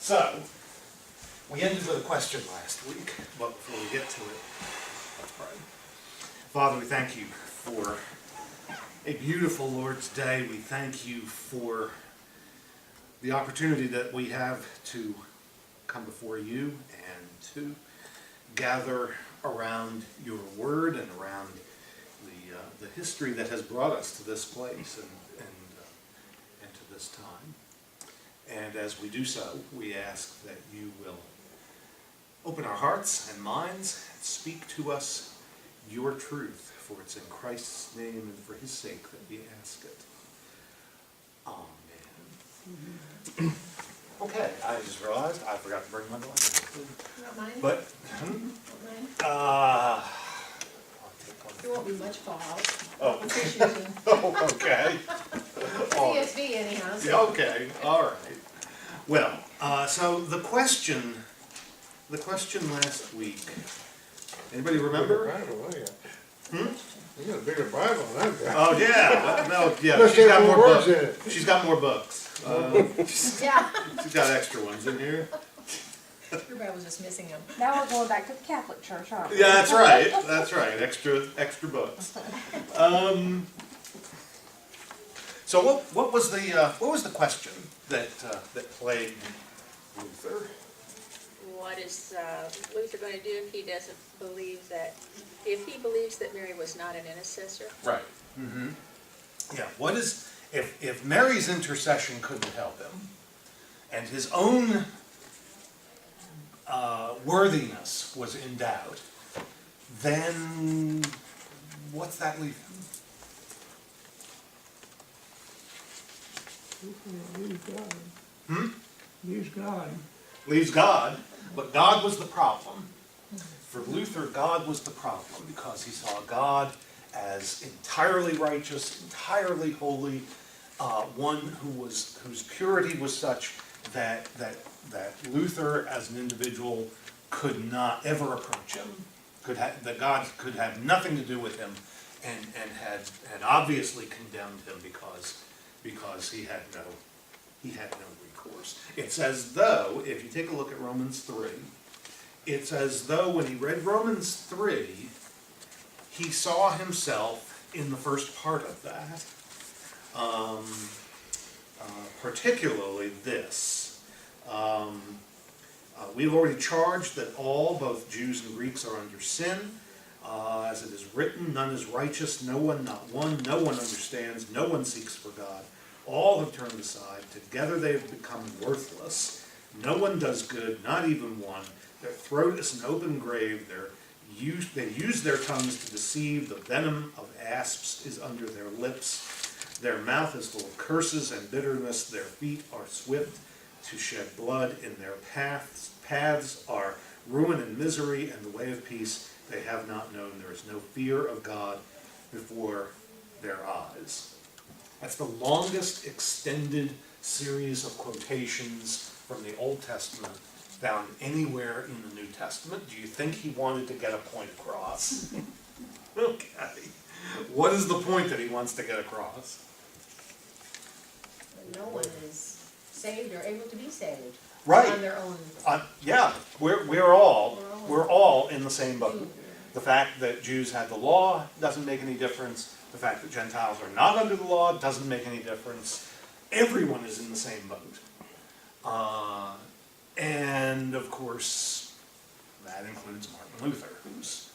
So, we ended with a question last week, but before we get to it, let's pray. Father, we thank you for a beautiful Lord's Day. We thank you for the opportunity that we have to come before you and to gather around your word and around the history that has brought us to this place and to this time. And as we do so, we ask that you will open our hearts and minds and speak to us your truth, for it's in Christ's name and for his sake that we ask it. Amen. Okay, I just realized I forgot to bring my glasses. Not mine? But, Not mine? I'll take one. There won't be much fallout. Oh. I'm just using Oh, okay. CSV anyhow, so. Yeah, okay, all right. Well, so the question last week, anybody remember? Bible, ain't you? Hmm? You got a bigger Bible than that guy. Oh, yeah, no, yeah, Must she's have got more more words books. in it. She's got more books. Yeah, She's got extra ones in here. everybody was just missing them. Now we're going back to the Catholic Church, aren't we? Yeah, that's right, extra books. So what was the question that plagued Luther? What is Luther going to do if he doesn't believe that, if he believes that Mary was not an intercessor? Right. Mm-hmm. Yeah, what is, if Mary's intercession couldn't help him, and his own worthiness was in doubt, then what's that leave him? Leave God. Hmm? Use God. Leaves God, but God was the problem. For Luther, God was the problem because he saw God as entirely righteous, entirely holy, one whose purity was such that Luther, as an individual, could not ever approach him. That God could have nothing to do with him, and had obviously condemned him because he had no recourse. It's as though, if you take a look at Romans 3, it's as though when he read Romans 3, he saw himself in the first part of that. Particularly this. We've already charged that all, both Jews and Greeks, are under sin. As it is written, none is righteous, no one, not one, no one understands, no one seeks for God. All have turned aside, together they have become worthless. No one does good, not even one. Their throat is an open grave, they use their tongues to deceive, the venom of asps is under their lips. Their mouth is full of curses and bitterness, their feet are swift to shed blood, in their paths are ruin and misery, and the way of peace they have not known. There is no fear of God before their eyes. That's the longest extended series of quotations from the Old Testament found anywhere in the New Testament. Do you think he wanted to get a point across? Okay. What is the point that he wants to get across? No one is saved or able to be saved. Right. On their own. Yeah, we're all in the same boat. The fact that Jews had the law doesn't make any difference. The fact that Gentiles are not under the law doesn't make any difference. Everyone is in the same boat. And of course, that includes Martin Luther, who's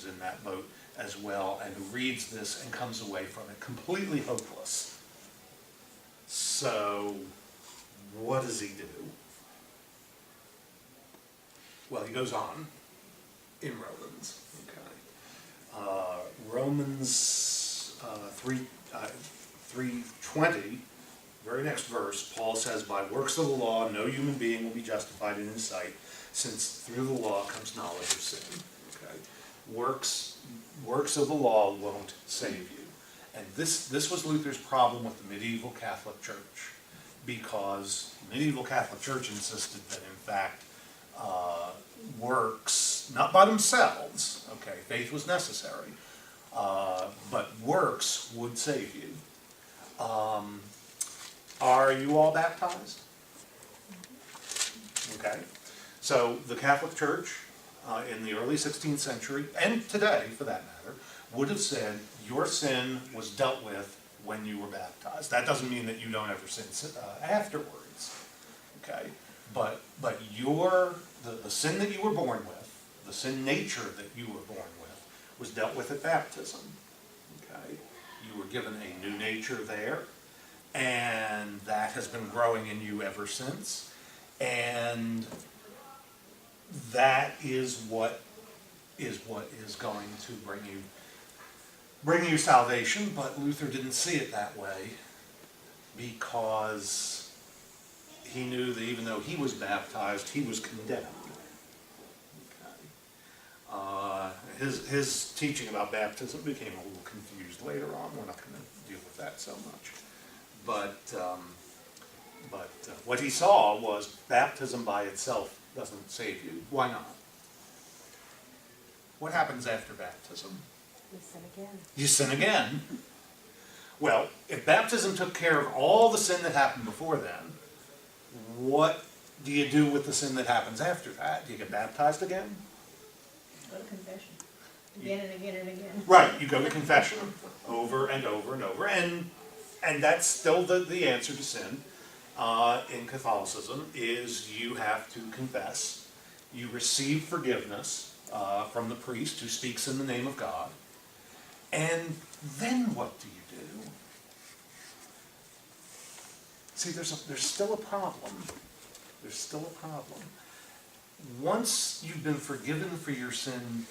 in that boat as well, and who reads this and comes away from it completely hopeless. So, what does he do? Well, he goes on in Romans. Okay, Romans 3:20, very next verse. Paul says, "By works of the law, no human being will be justified in his sight, since through the law comes knowledge of sin." Okay, works of the law won't save you, and this was Luther's problem with the medieval Catholic Church, because the medieval Catholic Church insisted that in fact works, not by themselves, okay, faith was necessary, but works would save you. Are you all baptized? Okay? So the Catholic Church in the early 16th century, and today for that matter, would have said your sin was dealt with when you were baptized. That doesn't mean that you don't ever sin afterwards. Okay? But the sin that you were born with, the sin nature that you were born with, was dealt with at baptism. Okay? You were given a new nature there, and that has been growing in you ever since. And that is what is going to bring you salvation. But Luther didn't see it that way, because he knew that even though he was baptized, he was condemned. Okay. His teaching about baptism became a little confused later on. We're not going to deal with that so much. But what he saw was baptism by itself doesn't save you. Why not? What happens after baptism? You sin again. You sin again. Well, if baptism took care of all the sin that happened before then, what do you do with the sin that happens after that? Do you get baptized again? Go to confession. Again and again and again. Right, you go to confession over and over and over, and that's still the answer to sin in Catholicism, is you have to confess. You receive forgiveness from the priest who speaks in the name of God, and then what do you do? See, there's still a problem. There's still a problem. Once you've been forgiven for your sin,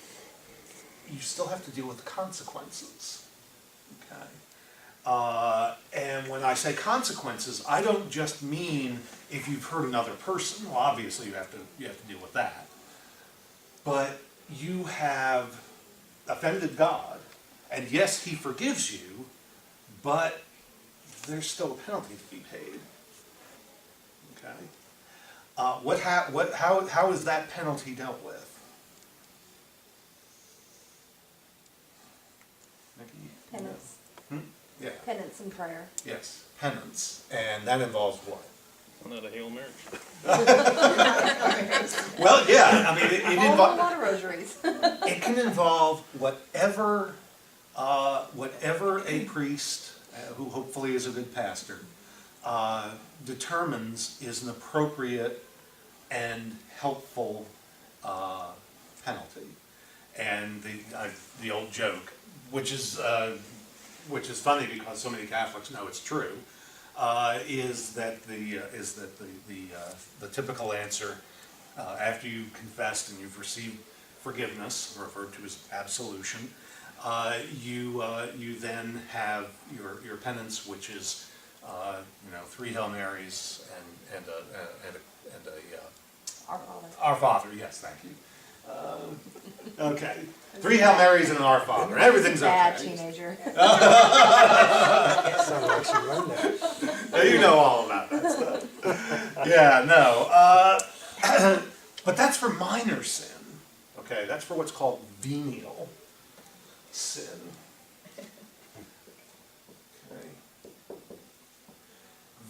you still have to deal with the consequences. Okay? And when I say consequences, I don't just mean if you've hurt another person. Well, obviously you have to deal with that. But you have offended God, and yes, He forgives you, but there's still a penalty to be paid. Okay? How is that penalty dealt with? Nikki? Penance. Yeah. Penance and prayer. Yes, penance, and that involves what? Not a Hail Mary. Well, yeah, I mean, it A whole involves. lot of rosaries. It can involve whatever a priest, who hopefully is a good pastor, determines is an appropriate and helpful penalty. And the old joke, which is funny because so many Catholics know it's true, is that the typical answer after you've confessed and you've received forgiveness, referred to as absolution, you then have your penance, which is 3 Hail Marys and a Our Father. Our Father. Yes, thank you. Okay, 3 Hail Marys and an Our Father. Everything's Bad okay. teenager. Sounds like she learned that. Now, you know all about that stuff. Yeah, no. But that's for minor sin. Okay, that's for what's called venial sin. Okay.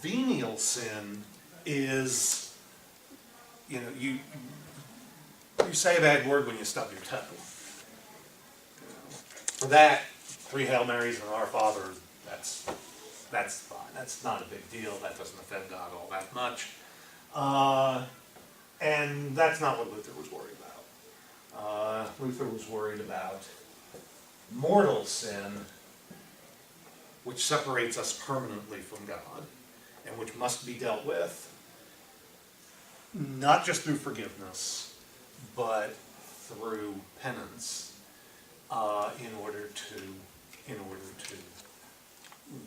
Venial sin is, you say a bad word when you stub your toe. For that, 3 Hail Marys and Our Father, that's fine. That's not a big deal. That doesn't offend God all that much. And that's not what Luther was worried about. Luther was worried about mortal sin, which separates us permanently from God, and which must be dealt with, not just through forgiveness, but through penance, in order to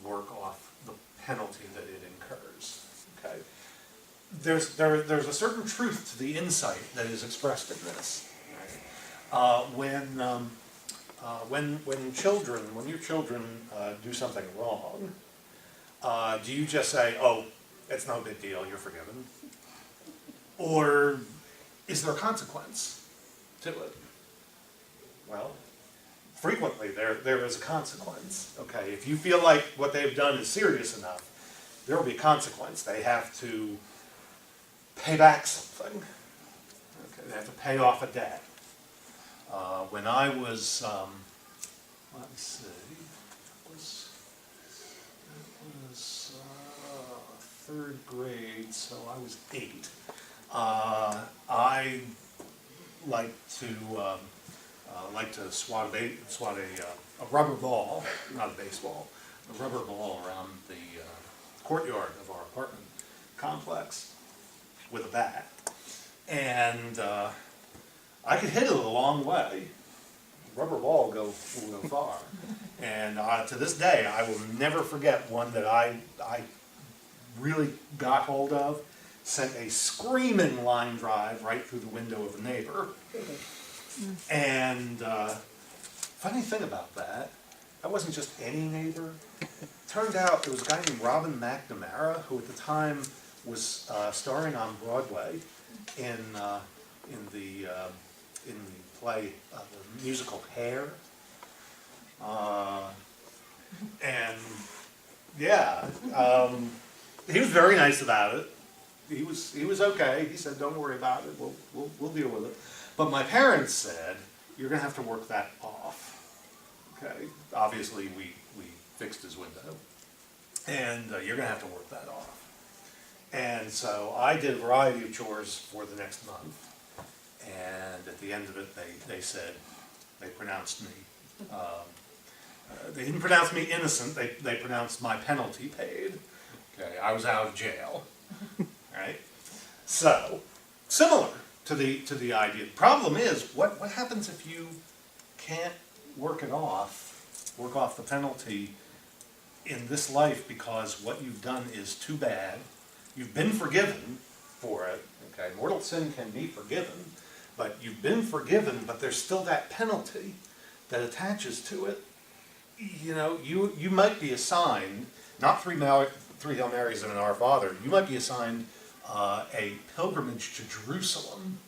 work off the penalty that it incurs. Okay, there's a certain truth to the insight that is expressed in this. When your children do something wrong, do you just say, "Oh, it's no big deal, you're forgiven," or is there a consequence to it? Well, frequently there is a consequence. Okay, if you feel like what they've done is serious enough, there will be a consequence. They have to pay back something. Okay, they have to pay off a debt. When I was, let me see, it was third grade, so I was 8. I like to swat a rubber ball, not a baseball, a rubber ball around the courtyard of our apartment complex with a bat. And I could hit it a long way. Rubber ball will go far. And to this day, I will never forget one that I really got hold of, sent a screaming line drive right through the window of a neighbor. And funny thing about that wasn't just any neighbor. Turned out there was a guy named Robin McNamara, who at the time was starring on Broadway in the play, the musical Hair. And yeah, he was very nice about it. He was okay. He said, "Don't worry about it. We'll deal with it." But my parents said, "You're going to have to work that off." Okay. Obviously, we fixed his window, and you're going to have to work that off. And so I did a variety of chores for the next month. And at the end of it, they said, they pronounced me, they didn't pronounce me innocent, they pronounced my penalty paid. Okay, I was out of jail, right? So, similar to the idea. The problem is, what happens if you can't work off the penalty in this life because what you've done is too bad? You've been forgiven for it, okay? Mortal sin can be forgiven, but you've been forgiven, but there's still that penalty that attaches to it. You know, you might be assigned, not three Hail Marys and an Our Father, you might be assigned a pilgrimage to Jerusalem.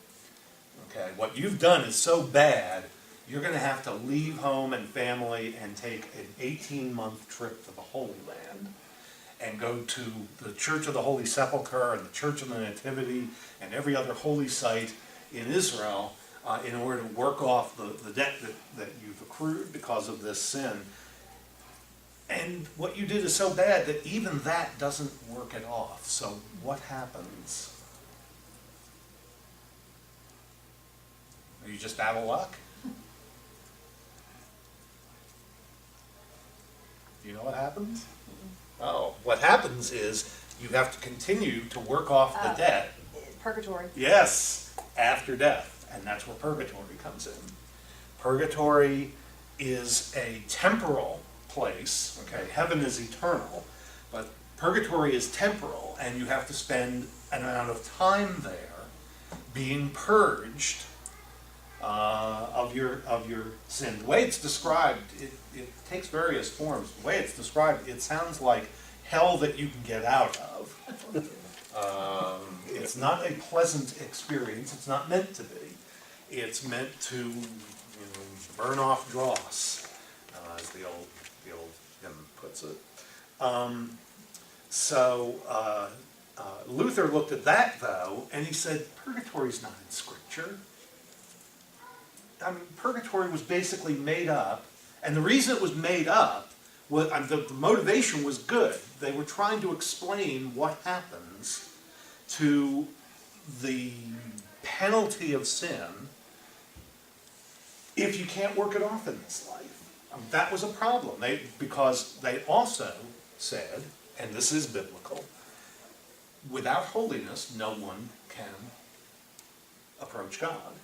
Okay, what you've done is so bad, you're going to have to leave home and family and take an 18-month trip to the Holy Land and go to the Church of the Holy Sepulchre and the Church of the Nativity and every other holy site in Israel in order to work off the debt that you've accrued because of this sin. And what you did is so bad that even that doesn't work it off. So what happens? Are you just out of luck? Do you know what happens? Oh, what happens is you have to continue to work off the debt. Purgatory. Yes, after death. And that's where purgatory comes in. Purgatory is a temporal place. Okay, heaven is eternal, but purgatory is temporal, and you have to spend an amount of time there being purged of your sin. The way it's described, it takes various forms. The way it's described, it sounds like hell that you can get out of. It's not a pleasant experience. It's not meant to be. It's meant to, burn off dross, as the old hymn puts it. Luther looked at that, though, and he said, purgatory's not in Scripture. I mean, purgatory was basically made up, and the reason it was made up was the motivation was good. They were trying to explain what happens to the penalty of sin if you can't work it off in this life. That was a problem. Because they also said, and this is biblical, without holiness, no one can approach God.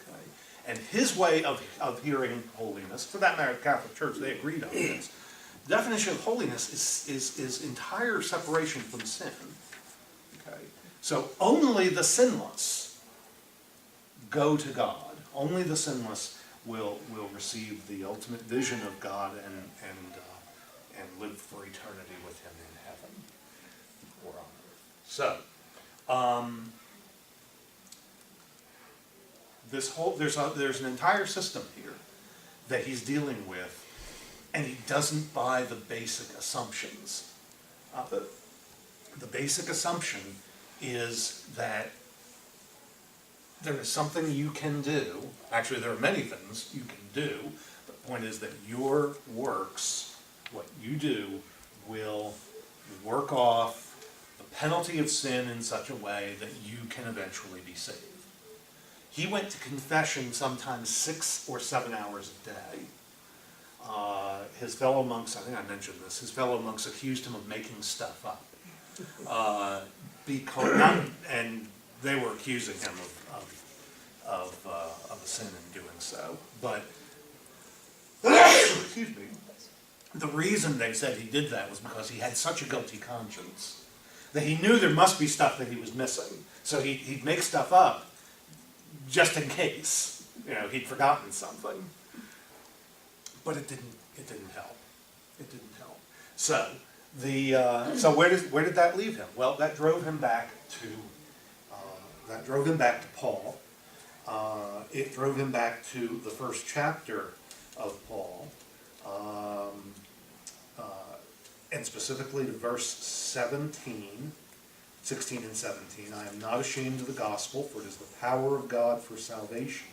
Okay? And his way of hearing holiness, for that matter, the Catholic Church, they agreed on this. The definition of holiness is entire separation from sin. Okay? So only the sinless go to God. Only the sinless will receive the ultimate vision of God and live for eternity with him in heaven or on earth. So, there's an entire system here that he's dealing with, and he doesn't buy the basic assumptions. The basic assumption is that there is something you can do. Actually, there are many things you can do. The point is that your works, what you do, will work off the penalty of sin in such a way that you can eventually be saved. He went to confession sometimes 6 or 7 hours a day. His fellow monks, I think I mentioned this, his fellow monks accused him of making stuff up. And they were accusing him of a sin in doing so. But, excuse me, the reason they said he did that was because he had such a guilty conscience that he knew there must be stuff that he was missing. So he'd make stuff up just in case, he'd forgotten something. But it didn't help. It didn't help. So where did that leave him? Well, that drove him back to Paul. It drove him back to the first chapter of Paul, and specifically to verse 16 and 17. I am not ashamed of the gospel, for it is the power of God for salvation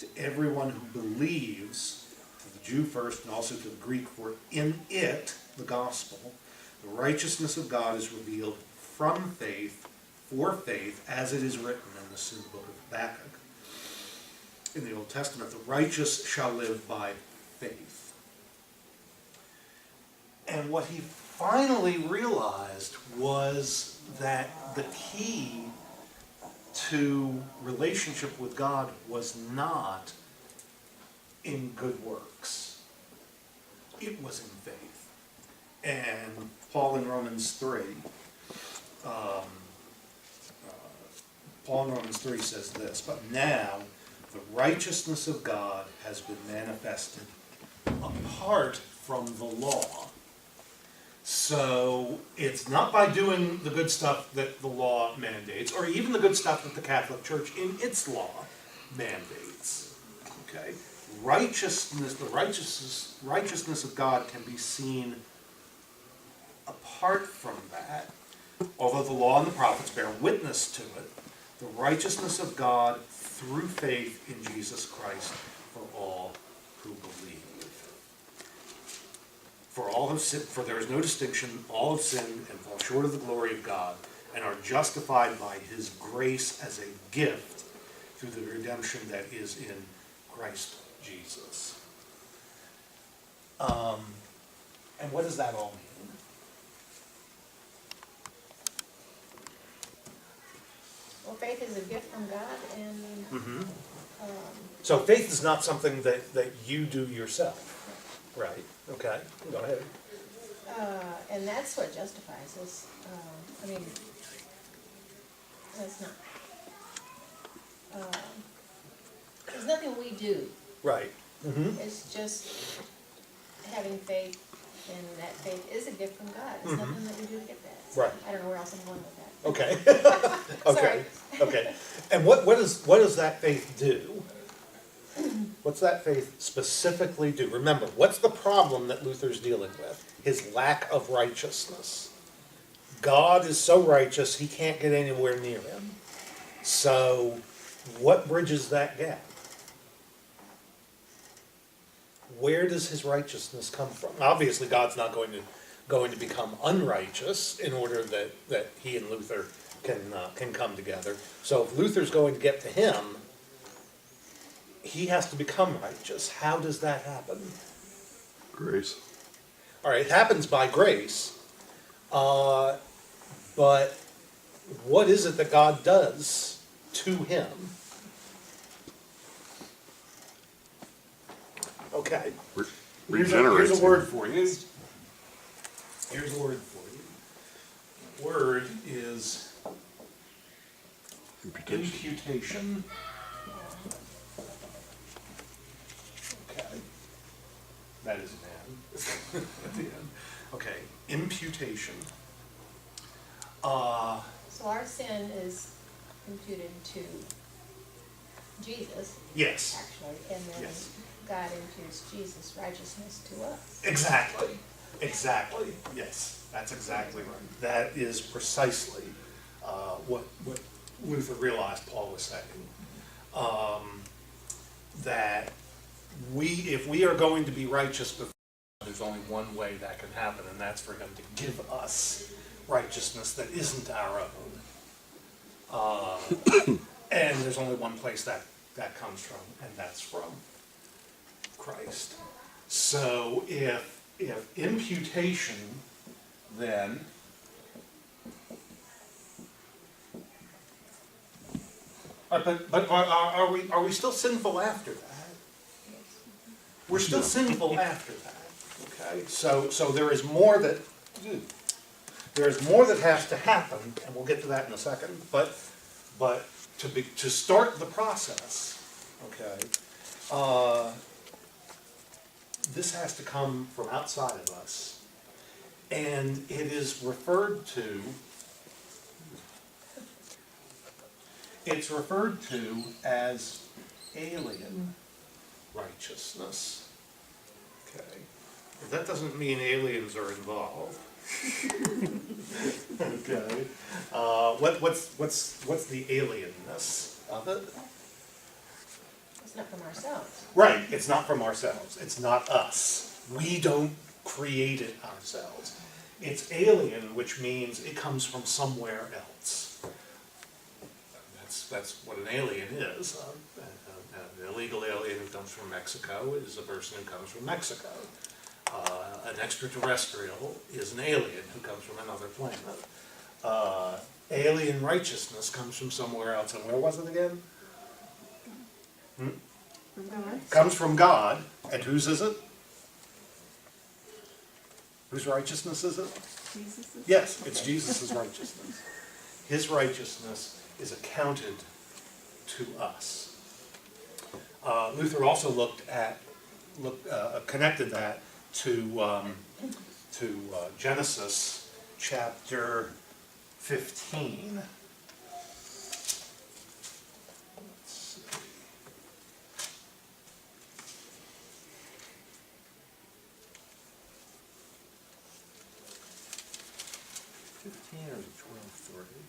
to everyone who believes, to the Jew first and also to the Greek, for in it, the gospel, the righteousness of God is revealed from faith, for faith, as it is written in the book of Habakkuk. In the Old Testament, the righteous shall live by faith. And what he finally realized was that the key to relationship with God was not in good works. It was in faith. And Paul in Romans 3, says this, but now the righteousness of God has been manifested apart from the law. So it's not by doing the good stuff that the law mandates, or even the good stuff that the Catholic Church in its law mandates. Okay? The righteousness of God can be seen apart from that, although the law and the prophets bear witness to it. The righteousness of God through faith in Jesus Christ for all who believe. For all have sinned, for there is no distinction, all have sinned and fall short of the glory of God, and are justified by his grace as a gift through the redemption that is in Christ Jesus. And what does that all mean? Well, faith is a gift from God, and So faith is not something that you do yourself, right? Okay, go ahead. and that's what justifies us. That's not. There's nothing we do. Right. Mm-hmm. It's just having faith, and that faith is a gift from God. It's nothing that we do to get that. So Right. I don't know where else I'm going with that. Okay. Sorry. Okay. And what does that faith do? What's that faith specifically do? Remember, what's the problem that Luther's dealing with? His lack of righteousness. God is so righteous, he can't get anywhere near him. So, what bridges that gap? Where does his righteousness come from? Obviously, God's not going to become unrighteous in order that he and Luther can come together. So if Luther's going to get to him, he has to become righteous. How does that happen? Grace. All right, it happens by grace, but what is it that God does to him? Okay. Regenerates. Here's a word for you. Here's a word for you. The word is imputation. Okay. That is an end. At the end. Okay. Imputation. So our sin is imputed to Jesus, Yes. actually, and then Yes. God imputes Jesus' righteousness to us. Exactly. Yes. That's exactly right. That is precisely what Luther realized Paul was saying. That if we are going to be righteous before God, there's only one way that can happen, and that's for him to give us righteousness that isn't our own. And there's only one place that comes from, and that's from Christ. So if imputation then but are we still sinful after that? We're still sinful after that. Okay? So there is more that has to happen, and we'll get to that in a second. But to start the process, okay, this has to come from outside of us, and it is referred to. It's referred to as alien righteousness. Okay, that doesn't mean aliens are involved. Okay, what's the alienness of it? It's not from ourselves. Right, it's not from ourselves. It's not us. We don't create it ourselves. It's alien, which means it comes from somewhere else. That's what an alien is. An illegal alien who comes from Mexico is a person who comes from Mexico. An extraterrestrial is an alien who comes from another planet. Alien righteousness comes from somewhere else. And where was it again? Comes from God. And whose is it? Whose righteousness is it? Jesus. Yes, it's Jesus' righteousness. His righteousness is accounted to us. Luther also connected that to Genesis chapter 15. Let's see. 15 or is it 12:30?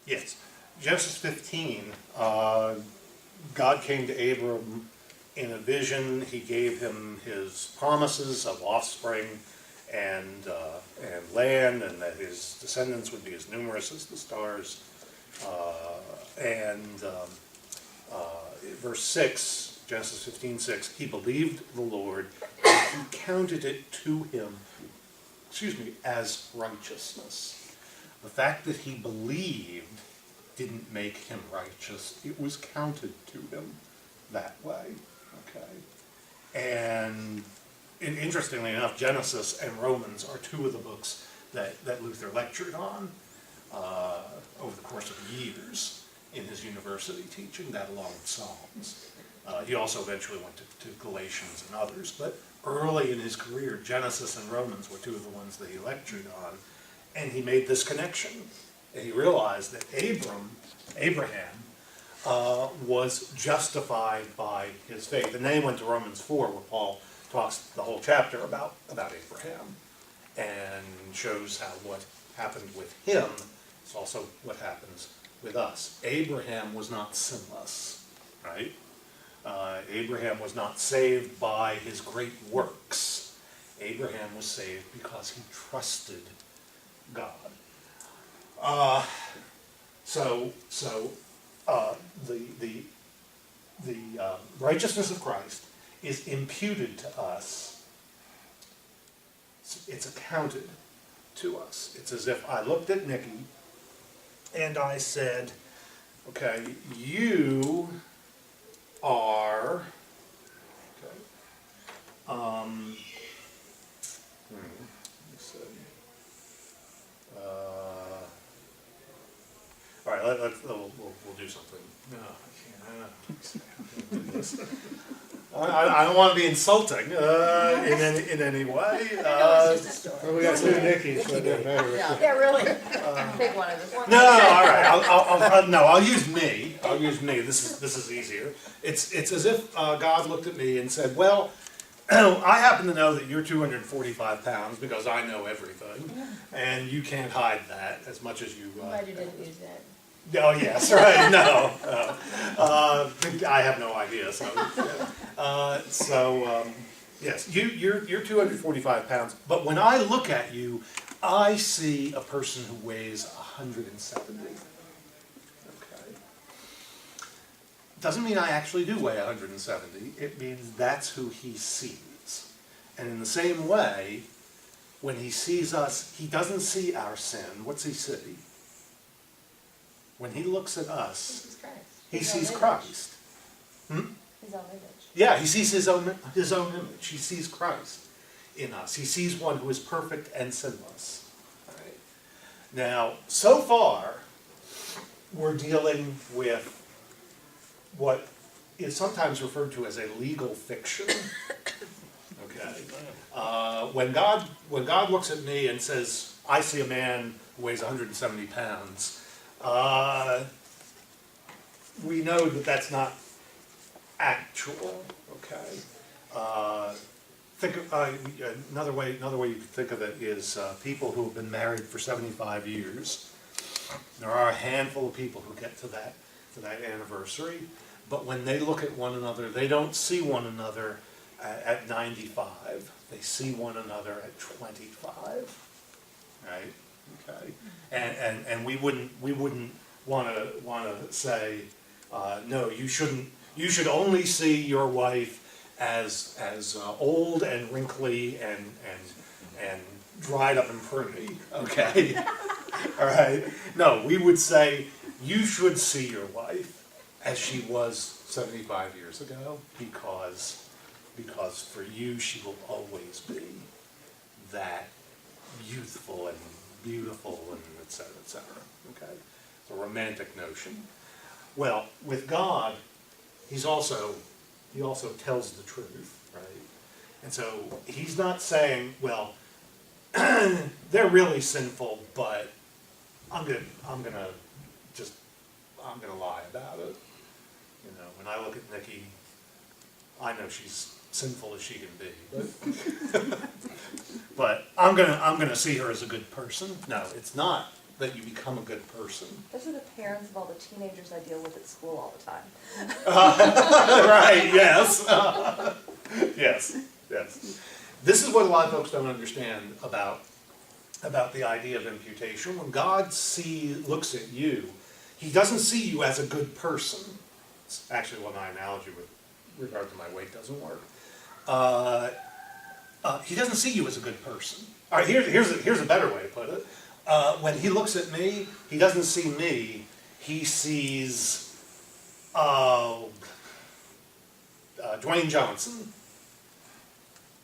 Yes, Genesis 15, God came to Abram in a vision. He gave him his promises of offspring and land, and that his descendants would be as numerous as the stars. Verse 6, Genesis 15:6, he believed the Lord, and he counted it to him, as righteousness. The fact that he believed didn't make him righteous. It was counted to him that way. Okay. And interestingly enough, Genesis and Romans are two of the books that Luther lectured on over the course of years in his university teaching, that along with Psalms. He also eventually went to Galatians and others, but early in his career, Genesis and Romans were two of the ones that he lectured on. And he made this connection. And he realized that Abraham was justified by his faith. And then he went to Romans 4, where Paul talks the whole chapter about Abraham and shows how what happened with him is also what happens with us. Abraham was not sinless, right? Abraham was not saved by his great works. Abraham was saved because he trusted God. The righteousness of Christ is imputed to us. It's accounted to us. It's as if I looked at Nikki and I said, okay, you are, okay, let me see. All right, we'll do something. No, I can't do this. I don't want to be insulting in any way. No, it's just a story. Well, we got two Nickies, so it doesn't matter. Yeah, really. Pick one of us. No, all right. I'll use me. I'll use me. This is easier. It's as if God looked at me and said, "Well, I happen to know that you're 245 pounds because I know everything, and you can't hide that as much as you. I'm glad you didn't use that. Oh, yes, right, no. I have no idea, so. Yes, you're 245 pounds, but when I look at you, I see a person who weighs 170. Okay. Doesn't mean I actually do weigh 170, it means that's who he sees. And in the same way, when he sees us, he doesn't see our sin. What's he see? When he looks at us, This is Christ. he His sees own Christ. image. His own image. Yeah, he sees his own image. He sees Christ in us. He sees one who is perfect and sinless. All right. Now, so far, we're dealing with what is sometimes referred to as a legal fiction. Okay. When God looks at me and says, "I see a man who weighs 170 pounds," we know that that's not actual. Okay. Think of, another way you could think of it is people who have been married for 75 years. There are a handful of people who get to that anniversary, but when they look at one another, they don't see one another at 95. They see one another at 25. Right? Okay. And we wouldn't want to say no. You shouldn't. You should only see your wife as old and wrinkly and dried up and pruny. Okay. All right. No, we would say you should see your wife as she was 75 years ago, because for you she will always be that youthful and beautiful and et cetera, et cetera. Okay. It's a romantic notion. Well, with God, he also tells the truth, right? And so he's not saying, well, they're really sinful, but I'm gonna lie about it. You know, when I look at Nikki, I know she's sinful as she can be, but I'm gonna see her as a good person. No, it's not that you become a good person. Those are the parents of all the teenagers I deal with at school all the time. Right, yes. Yes. This is what a lot of folks don't understand about the idea of imputation. When God looks at you, he doesn't see you as a good person. It's actually what my analogy with regard to my weight doesn't work. He doesn't see you as a good person. All right, here's a better way to put it. When he looks at me, he doesn't see me. He sees Dwayne Johnson,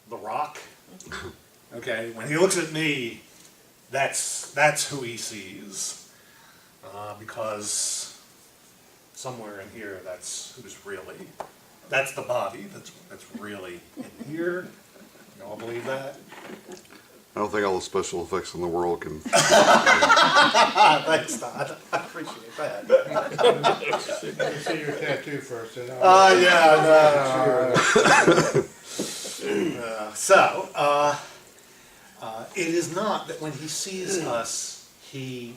The Rock. Okay, when he looks at me, that's who he sees, because somewhere in here, that's the body that's really in here. You all believe that? I don't think all the special effects in the world can. Thanks, Todd. I appreciate that. Let me see your tattoo first. And I'll- Yeah, no. It is not that when he sees us, he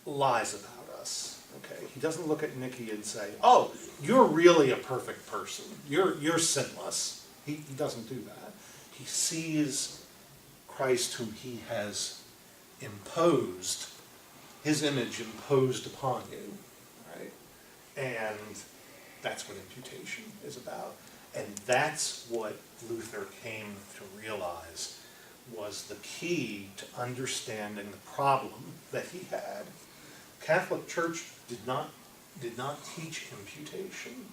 lies about us. Okay, he doesn't look at Nikki and say, "Oh, you're really a perfect person. You're sinless." He doesn't do that. He sees Christ, whom he has imposed, his image imposed upon you, right? And that's what imputation is about. And that's what Luther came to realize was the key to understanding the problem that he had. Catholic Church did not teach imputation.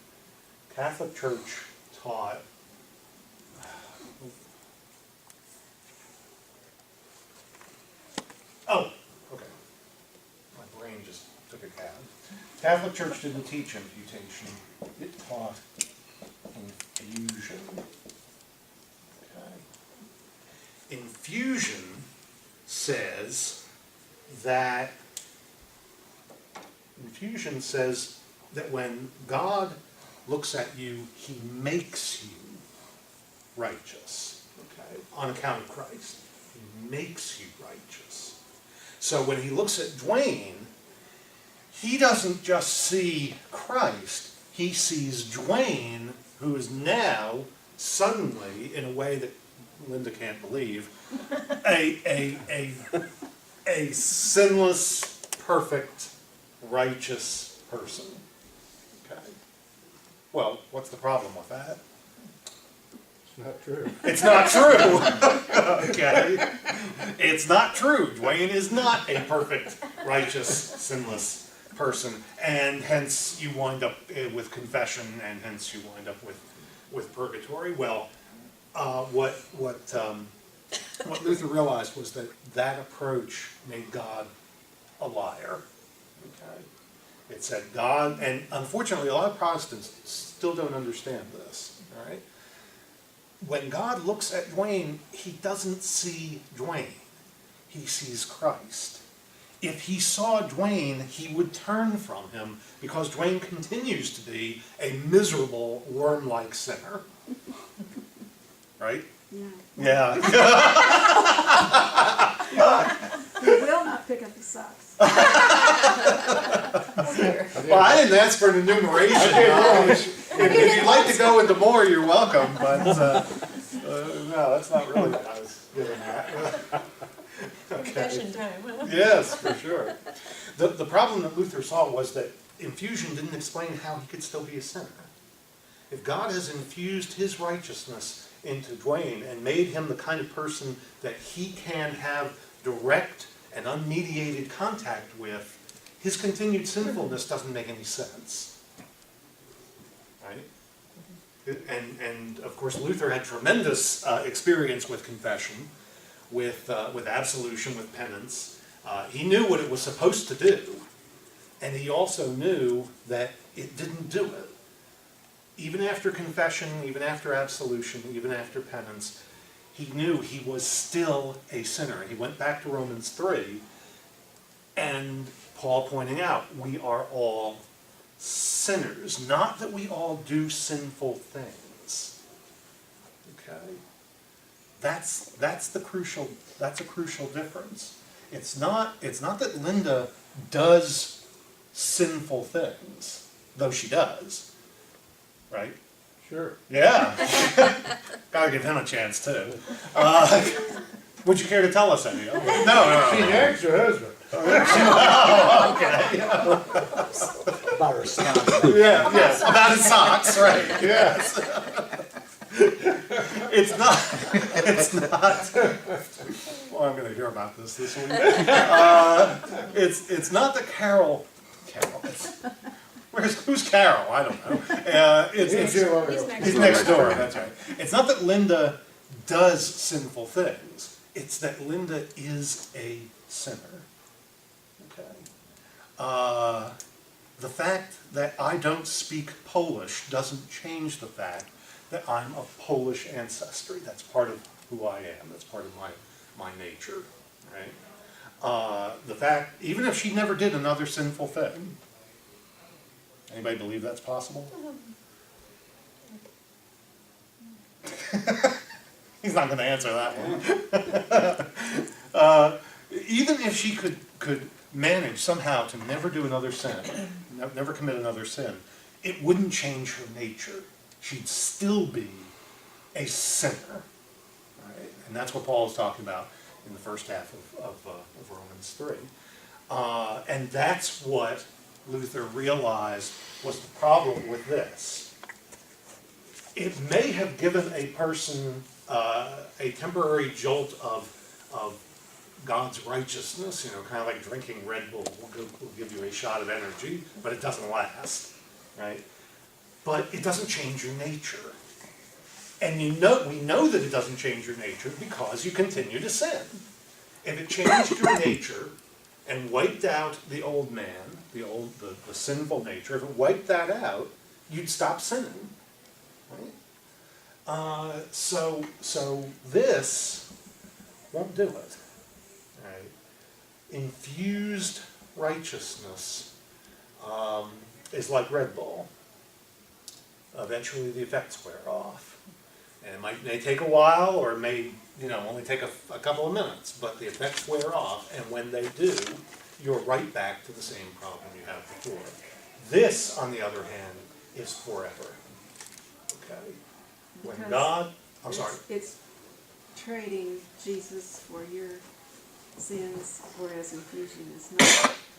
Catholic Church taught okay. My brain just took a cab. Catholic Church didn't teach imputation. It taught infusion. Okay. Infusion says that when God looks at you, he makes you righteous, okay, on account of Christ. He makes you righteous. So when he looks at Dwayne, he doesn't just see Christ, he sees Dwayne, who is now suddenly, in a way that Linda can't believe, a sinless, perfect, righteous person. Okay. Well, what's the problem with that? It's not true. It's not true. Okay. It's not true. Dwayne is not a perfect, righteous, sinless person, and hence you wind up with confession, and hence you wind up with purgatory. Well, what Luther realized was that approach made God a liar. Okay. It said God, and unfortunately a lot of Protestants still don't understand this. All right. When God looks at Dwayne, he doesn't see Dwayne. He sees Christ. If he saw Dwayne, he would turn from him, because Dwayne continues to be a miserable, worm-like sinner. Right? Yeah. Yeah. He will not pick up the socks. Well, I didn't ask for an enumeration. If you'd like to go into more, you're welcome, but no, that's not really what I was getting at. Confession time, huh? Yes, for sure. The problem that Luther saw was that infusion didn't explain how he could still be a sinner. If God has infused his righteousness into Dwayne and made him the kind of person that he can have direct and unmediated contact with, his continued sinfulness doesn't make any sense. Right? And of course Luther had tremendous experience with confession, with absolution, with penance. He knew what it was supposed to do, and he also knew that it didn't do it. Even after confession, even after absolution, even after penance, he knew he was still a sinner. He went back to Romans 3, and Paul pointing out, we are all sinners. Not that we all do sinful things. Okay? That's a crucial difference. It's not that Linda does sinful things, though she does. Right? Sure. Yeah. Gotta give him a chance too. Would you care to tell us any? No. She nags her husband. Okay. About her son. Yeah, yes, about his socks, right, yes. It's not, well, I'm gonna hear about this week. It's not that Carol, who's Carol? I don't know. He's He's next door, that's right. It's not that Linda does sinful things, it's that Linda is a sinner. Okay. The fact that I don't speak Polish doesn't change the fact that I'm of Polish ancestry. That's part of who I am. That's part of my nature, right? The fact, even if she never did another sinful thing, anybody believe that's possible? He's not going to answer that one. Even if she could manage somehow to never do another sin, never commit another sin, it wouldn't change her nature. She'd still be a sinner. Right? And that's what Paul is talking about in the first half of Romans 3. And that's what Luther realized was the problem with this. It may have given a person a temporary jolt of God's righteousness, kind of like drinking Red Bull. Will give you a shot of energy, but it doesn't last, right? But it doesn't change your nature. And we know that it doesn't change your nature because you continue to sin. If it changed your nature and wiped out the old man, the sinful nature, if it wiped that out, you'd stop sinning. Right? So this won't do it. Right? Infused righteousness is like Red Bull. Eventually the effects wear off. And it may take a while, or it may, only take a couple of minutes, but the effects wear off, and when they do, you're right back to the same problem you had before. This, on the other hand, is forever. Okay? When Because God, I'm sorry. It's trading Jesus for your sins, whereas infusion is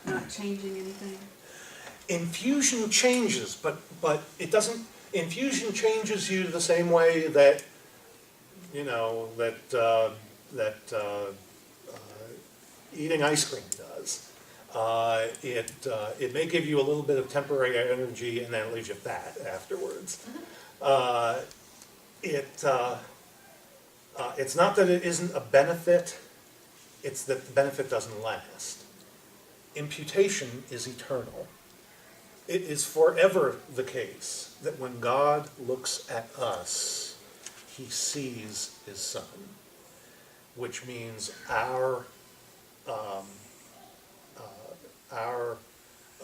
not changing anything. Infusion changes, but it doesn't, infusion changes you the same way that, eating ice cream does. It may give you a little bit of temporary energy, and then it leaves you fat afterwards. It's not that it isn't a benefit, it's that the benefit doesn't last. Imputation is eternal. It is forever the case that when God looks at us, he sees his Son, which means our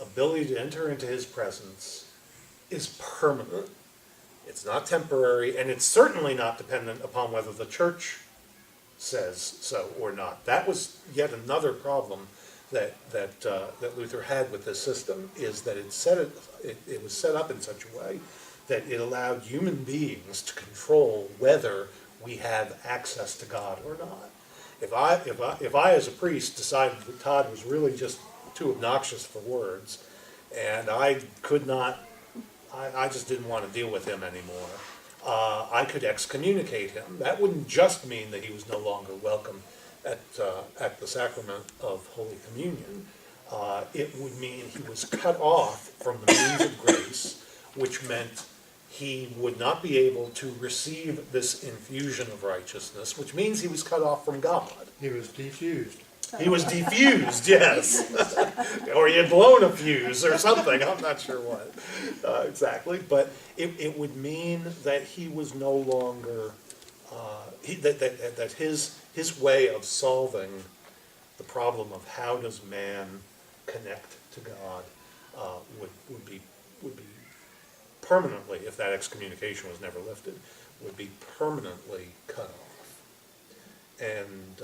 ability to enter into his presence is permanent. It's not temporary, and it's certainly not dependent upon whether the church says so or not. That was yet another problem that Luther had with this system, is that it was set up in such a way that it allowed human beings to control whether we have access to God or not. If I as a priest decided that Todd was really just too obnoxious for words, and I could not, I just didn't want to deal with him anymore, I could excommunicate him. That wouldn't just mean that he was no longer welcome at the sacrament of Holy Communion. It would mean he was cut off from the means of grace, which meant he would not be able to receive this infusion of righteousness, which means he was cut off from God. He was defused. He was defused, yes. Or he had blown a fuse or something, I'm not sure what exactly. But it would mean that he was no longer, that his way of solving the problem of how does man connect to God would be permanently, if that excommunication was never lifted, would be permanently cut off. And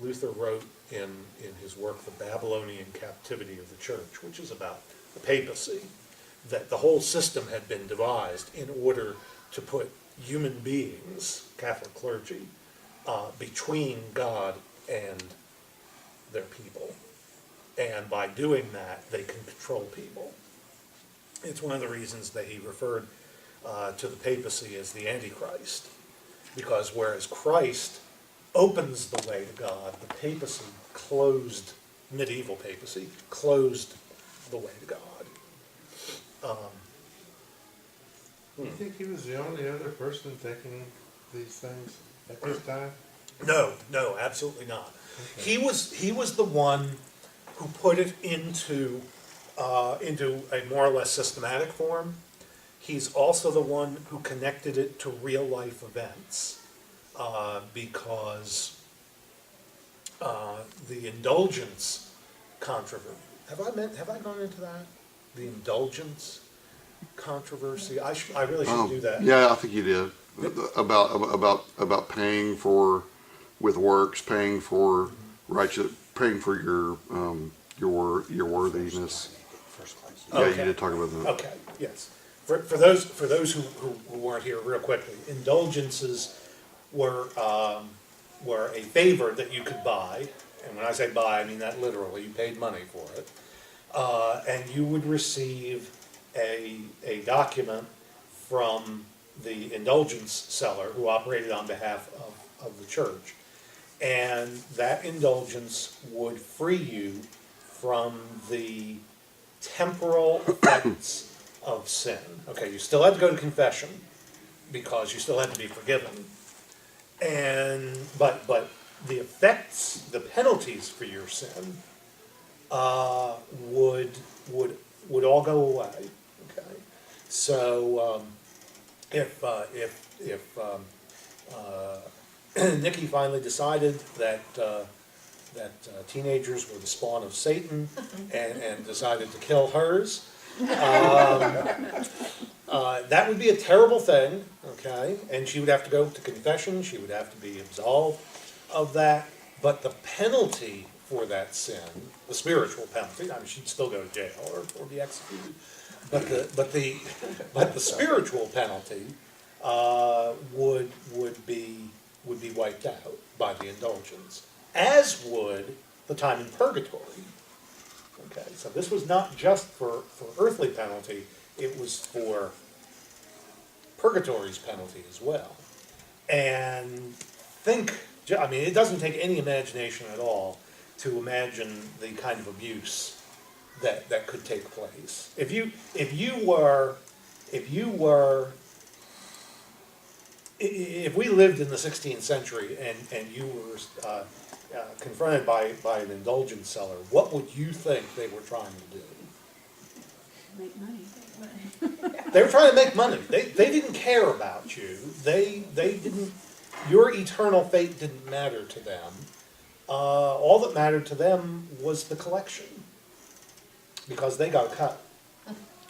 Luther wrote in his work, The Babylonian Captivity of the Church, which is about the papacy, that the whole system had been devised in order to put human beings, Catholic clergy, between God and their people. And by doing that, they can control people. It's one of the reasons that he referred to the papacy as the Antichrist. Because whereas Christ opens the way to God, the papacy closed, medieval papacy, closed the way to God. Do you think he was the only other person thinking these things at this time? No, absolutely not. Okay. He was the one who put it into a more or less systematic form. He's also the one who connected it to real life events, because the indulgence controversy. Have I gone into that? The indulgence controversy. I really should do that. Yeah, I think you did. About paying for, with works, paying for righteous, paying for your worthiness. Yeah, Okay. you did talk about that. Okay, yes. For those who weren't here, real quickly, indulgences were a favor that you could buy, and when I say buy, I mean that literally. You paid money for it, and you would receive a document from the indulgence seller who operated on behalf of the church, and that indulgence would free you from the temporal effects of sin. Okay, you still had to go to confession because you still had to be forgiven, but the effects, the penalties for your sin, would all go away. Okay, so if Nikki finally decided that teenagers were the spawn of Satan and decided to kill hers, That would be a terrible thing, okay? And she would have to go to confession, she would have to be absolved of that. But the penalty for that sin, the spiritual penalty, I mean, she'd still go to jail or be executed. But the spiritual penalty would be wiped out by the indulgence, as would the time in purgatory. Okay, so this was not just for earthly penalty, it was for purgatory's penalty as well. And I mean, it doesn't take any imagination at all to imagine the kind of abuse that could take place. If we lived in the 16th century and you were confronted by an indulgence seller, what would you think they were trying to do? Make money. They were trying to make money. They didn't care about you. They didn't. Your eternal fate didn't matter to them. All that mattered to them was the collection, because they got a cut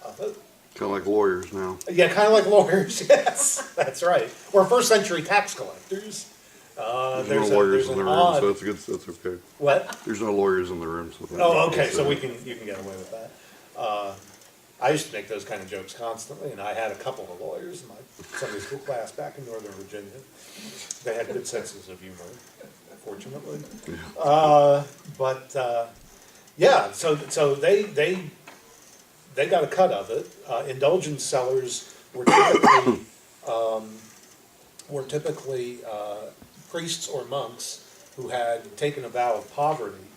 of it. Kind of like lawyers now. Yeah, kind of like lawyers. Yes, that's right. Or first century tax collectors. There's no lawyers in the room, so that's okay. What? There's no lawyers in the room, so. Oh, okay. So you can get away with that. I used to make those kind of jokes constantly, and I had a couple of lawyers in my Sunday school class back in Northern Virginia. They had good senses of humor, fortunately. Yeah, so they got a cut of it. Indulgence sellers were typically priests or monks who had taken a vow of poverty,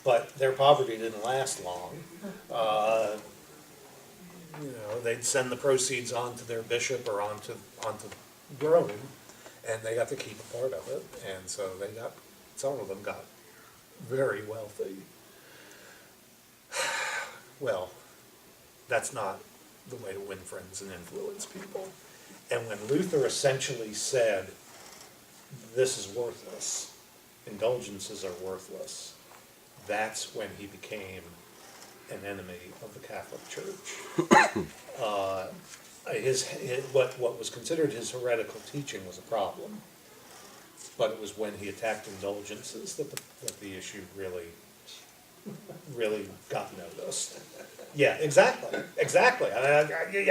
but their poverty didn't last long. They'd send the proceeds on to their bishop or onto Rome, and they got to keep a part of it. And so some of them got very wealthy. Well, that's not the way to win friends and influence people. And when Luther essentially said, this is worthless, indulgences are worthless, that's when he became an enemy of the Catholic Church. What was considered his heretical teaching was a problem, but it was when he attacked indulgences that the issue really got noticed. Yeah, exactly. I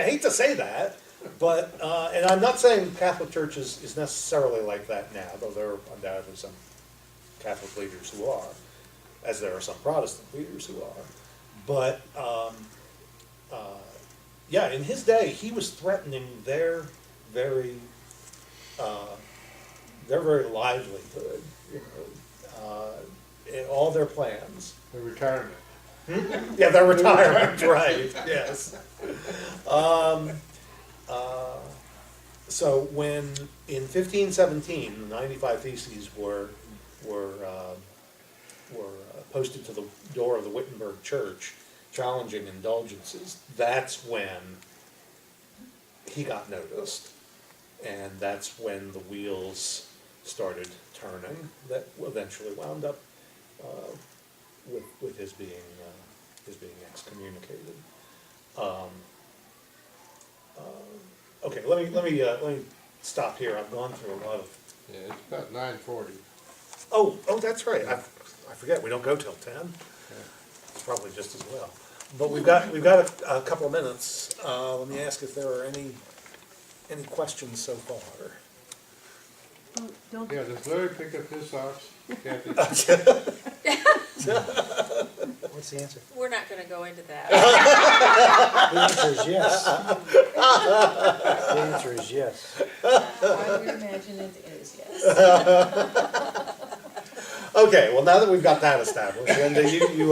hate to say that, but and I'm not saying the Catholic Church is necessarily like that now, though there are undoubtedly some Catholic leaders who are, as there are some Protestant leaders who are. But yeah, in his day, he was threatening their very livelihood, in all their plans. The retirement. Yeah, their retirement, right? Yes. So when in 1517 the 95 Theses were posted to the door of the Wittenberg Church, challenging indulgences, that's when he got noticed, and that's when the wheels started turning. That eventually wound up with his being excommunicated. Okay, let me stop here. I've gone through a lot of. Yeah, it's about 9:40. Oh, that's right. I forget. We don't go till 10. It's probably just as well. But we've got a couple of minutes. Let me ask if there are any questions so far. Oh, don't, Yeah, does Larry pick up his socks? Kathy? What's the answer? We're not gonna go into that. The answer is yes. The answer is yes. I would imagine it is, yes. Okay, well, now that we've got that established, Linda, you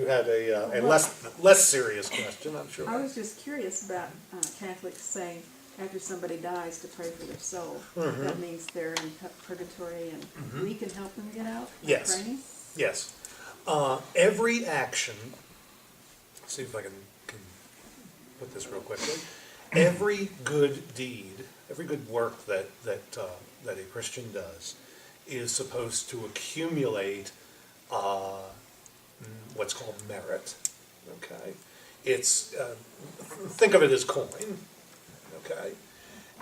had a less serious question, I'm sure. I was just curious about Catholics saying after somebody dies to pray for their soul. That means they're in purgatory and we can help them get out by Yes. praying? Yes. Every action, see if I can put this real quickly. Every good deed, every good work that a Christian does is supposed to accumulate what's called merit. Okay, it's think of it as coin. okay?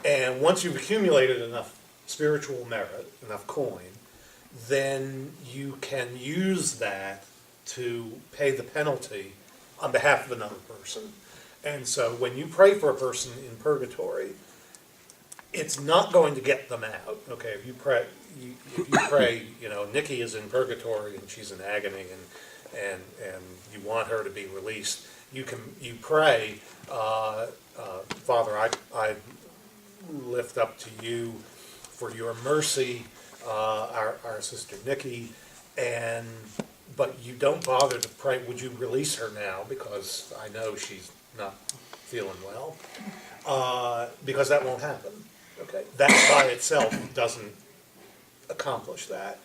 And once you've accumulated enough spiritual merit, enough coin, then you can use that to pay the penalty on behalf of another person. And so when you pray for a person in purgatory, it's not going to get them out, okay? If you pray, Nikki is in purgatory and she's in agony and you want her to be released, you pray, Father, I lift up to you for your mercy, our sister Nikki, but you don't bother to pray, would you release her now, because I know she's not feeling well, because that won't happen, okay? That by itself doesn't accomplish that.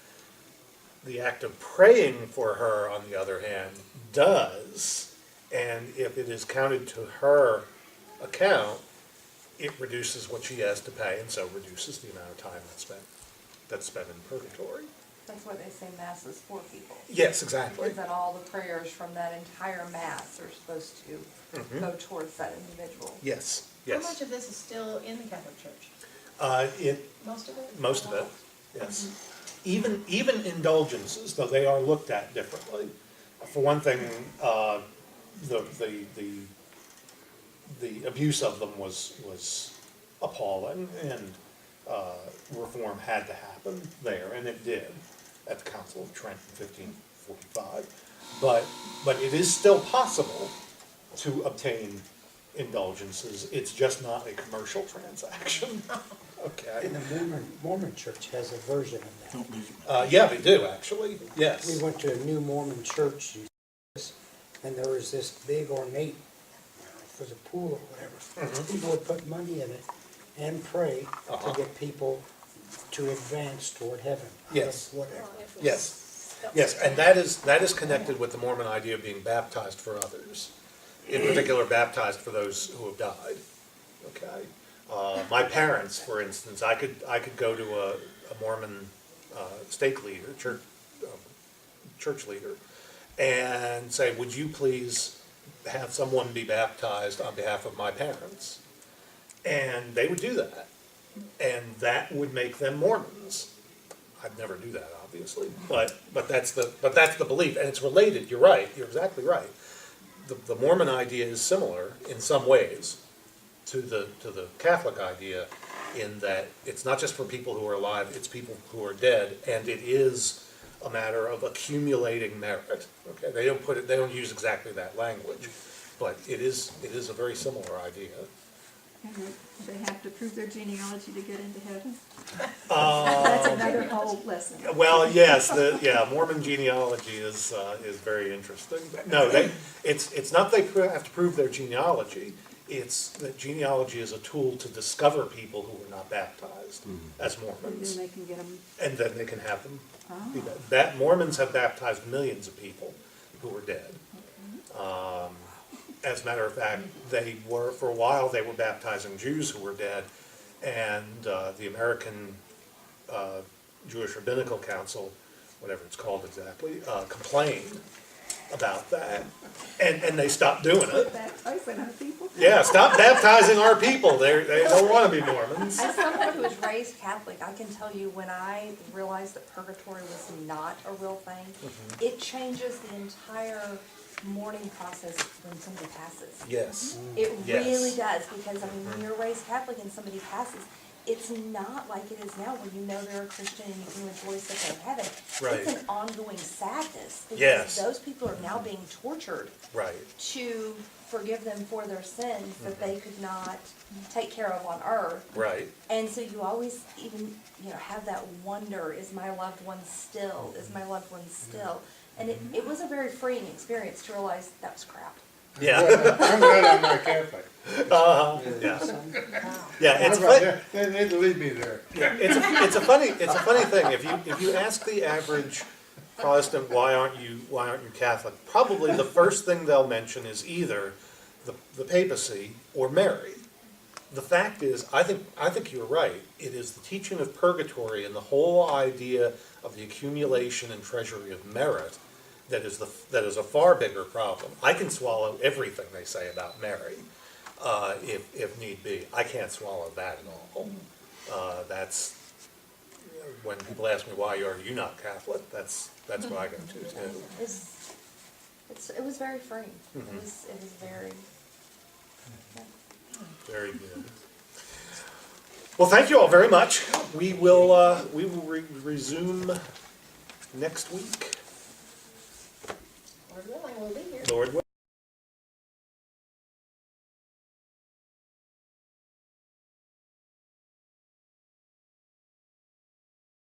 The act of praying for her, on the other hand, does, and if it is counted to her account, it reduces what she has to pay, and so reduces the amount of time that's spent in purgatory. That's why they say mass is for people. Yes, exactly. Because then all the prayers from that entire mass are supposed to go towards that individual. Yes, How much yes. of this is still in the Catholic Church? Most of it? Most of it, yes. Even indulgences, though they are looked at differently. For one thing, the abuse of them was appalling, and reform had to happen there, and it did at the Council of Trent in 1545. But it is still possible to obtain indulgences. It's just not a commercial transaction. Okay. And the Mormon church has a version of that. Yeah, they do, actually, yes. We went to a new Mormon church, and there was this big ornate, I don't know if it was a pool or whatever. People would put money in it and pray to get people to advance toward heaven. Yes. Whatever. Yes, and that is connected with the Mormon idea of being baptized for others, in particular baptized for those who have died, okay? My parents, for instance, I could go to a Mormon stake leader, church leader, and say, would you please have someone be baptized on behalf of my parents? And they would do that, and that would make them Mormons. I'd never do that, obviously, but that's the belief, and it's related. You're right. You're exactly right. The Mormon idea is similar in some ways to the Catholic idea, in that it's not just for people who are alive; it's people who are dead, and it is a matter of accumulating merit. Okay, they don't use exactly that language, but it is a very similar idea. And they have to prove their genealogy to get into heaven? That's another whole lesson. Well, yes, Mormon genealogy is very interesting. No, it's not they have to prove their genealogy. It's that genealogy is a tool to discover people who were not baptized as And Mormons, then they can get them, and then they can have them. Be oh, that Mormons have baptized millions of people who were dead. As a matter of fact, for a while, they were baptizing Jews who were dead, and the American Jewish Rabbinical Council, whatever it's called exactly, complained about that, and they stopped doing it. baptizing our people? Yeah, stop baptizing our people. They don't want to be Mormons. As someone who was raised Catholic, I can tell you when I realized that purgatory was not a real thing, it changes the entire mourning process when somebody passes. Yes. It Yes. really does, because I mean, when you're raised Catholic and somebody passes, it's not like it is now where you know they're a Christian and you can rejoice that they're in heaven. Right. It's an ongoing sadness, because Yes. those people are now being tortured Right. to forgive them for their sins that they could not take care of on earth. Right. And so you always even, have that wonder, is my loved one still? Is my loved one still? And it was a very freeing experience to realize that was crap. Yeah. I'm glad I'm not Catholic. Yeah. Yeah. It's funny. They need to lead me there. It's a funny thing. If you ask the average Protestant why aren't you Catholic, probably the first thing they'll mention is either the papacy or Mary. The fact is, I think you're right. It is the teaching of purgatory and the whole idea of the accumulation and treasury of merit that is a far bigger problem. I can swallow everything they say about Mary, if need be. I can't swallow that at all. That's, when people ask me, why are you not Catholic, that's what I go to too. It was very freeing. Mhm. It was very, Very good. Well, thank you all very much. We will resume next week. Lord willing, we'll be here. Lord willing.